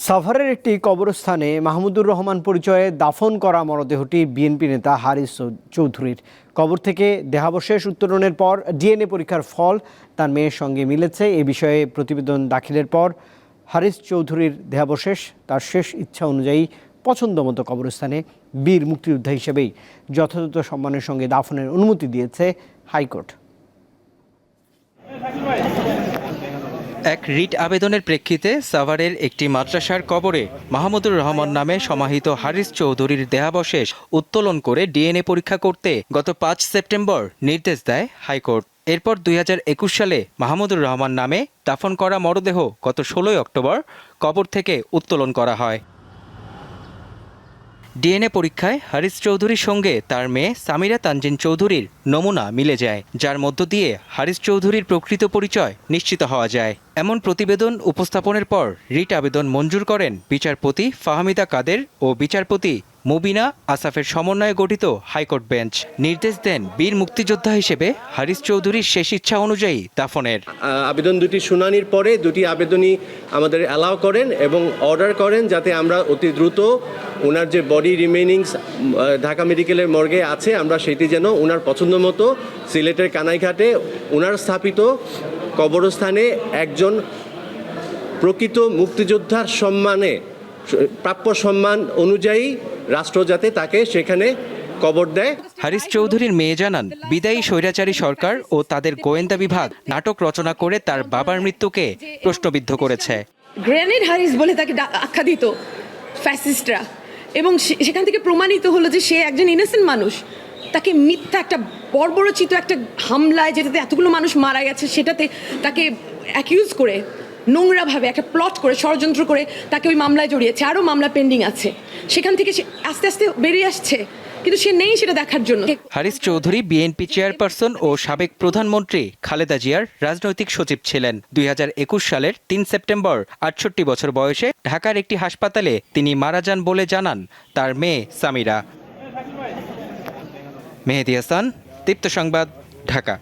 সাভারের একটি কবরস্থানে মাহমুদুর রহমান পরিচয়ে দাফন করা মরদেহটি বিএনপি নেতা হারিস চৌধুরীর। কবর থেকে দেহাবশেষ উত্তোলনের পর ডিএনএ পরীক্ষার ফল তার মেয়ের সঙ্গে মিলেছে। এ বিষয়ে প্রতিবেদন দাখিলের পর হারিস চৌধুরীর দেহাবশেষ তার শেষ ইচ্ছা অনুযায়ী পছন্দমতো কবরস্থানে বীর মুক্তিযোদ্ধা হিসেবেই যথাযথ সম্মানের সঙ্গে দাফনের অনুমতি দিয়েছে হাইকোর্ট। এক রিট আবেদনের প্রেক্ষিতে সাভারের একটি মাদ্রাসার কবরে মাহমুদুর রহমান নামে সমাহিত হারিস চৌধুরীর দেহাবশেষ উত্তোলন করে ডিএনএ পরীক্ষা করতে গত ৫ সেপ্টেম্বর নির্দেশ দেয় হাইকোর্ট। এরপর ২০২১ সালে মাহমুদুর রহমান নামে দাফন করা মরদেহ গত ১৬ অক্টোবর কবর থেকে উত্তোলন করা হয়। ডিএনএ পরীক্ষায় হারিস চৌধুরীর সঙ্গে তার মেয়ে সামিরা তানজিন চৌধুরীর নমুনা মিলে যায়, যার মধ্য দিয়ে হারিস চৌধুরীর প্রকৃত পরিচয় নিশ্চিত হওয়া যায়। এমন প্রতিবেদন উপস্থাপনের পর রিট আবেদন মঞ্জুর করেন বিচারপতি ফাহমিদা কাদের ও বিচারপতি মুবিনা আসাফের সমন্বয়ে গঠিত হাইকোর্ট বেঞ্চ। নির্দেশ দেন বীর মুক্তিযোদ্ধা হিসেবে হারিস চৌধুরীর শেষ ইচ্ছা অনুযায়ী দাফনের। আবেদন দুটি শুনানির পরে দুটি আবেদনই আমাদের অ্যালাউ করেন এবং অর্ডার করেন যাতে আমরা অতি দ্রুত ওনার যে বডি রিমেনিংস ঢাকা মেডিকেলের মর্গে আছে আমরা সেটি যেন ওনার পছন্দ মতো সিলেটের কানাইঘাটে ওনার স্থাপিত কবরস্থানে একজন প্রকৃত মুক্তিযোদ্ধার সম্মানে প্রাপ্য সম্মান অনুযায়ী রাষ্ট্র যাতে তাকে সেখানে কবর দেয়। হারিস চৌধুরীর মেয়ে জানান, বিদায়ী স্বৈরাচারী সরকার ও তাদের গোয়েন্দা বিভাগ নাটক রচনা করে তার বাবার মৃত্যুকে প্রশ্নবিদ্ধ করেছে। গ্রেনেড হারিস বলে তাকে আখ্যা দিত ফ্যাসিস্টরা, এবং সেখান থেকে প্রমাণিত হলো যে সে একজন ইনোসেন্ট মানুষ। তাকে মিথ্যা একটা বর্বরচিত একটা হামলায় যেটাতে এতগুলো মানুষ মারা গেছে সেটাতে তাকে অ্যাকিউজ করে নোংরাভাবে একটা প্লট করে ষড়যন্ত্র করে তাকে ওই মামলায় জড়িয়েছে। আরও মামলা পেন্ডিং আছে, সেখান থেকে সে আস্তে আস্তে বেরিয়ে আসছে, কিন্তু সে নেই সেটা দেখার জন্য। হারিস চৌধুরী বিএনপি চেয়ারপারসন ও সাবেক প্রধানমন্ত্রী খালেদা জিয়ার রাজনৈতিক সচিব ছিলেন। ২০২১ সালের ৩ সেপ্টেম্বর ৬৮ বছর বয়সে ঢাকার একটি হাসপাতালে তিনি মারা যান বলে জানান তার মেয়ে সামিরা। মেহেদী হাসান, দীপ্ত সংবাদ, ঢাকা।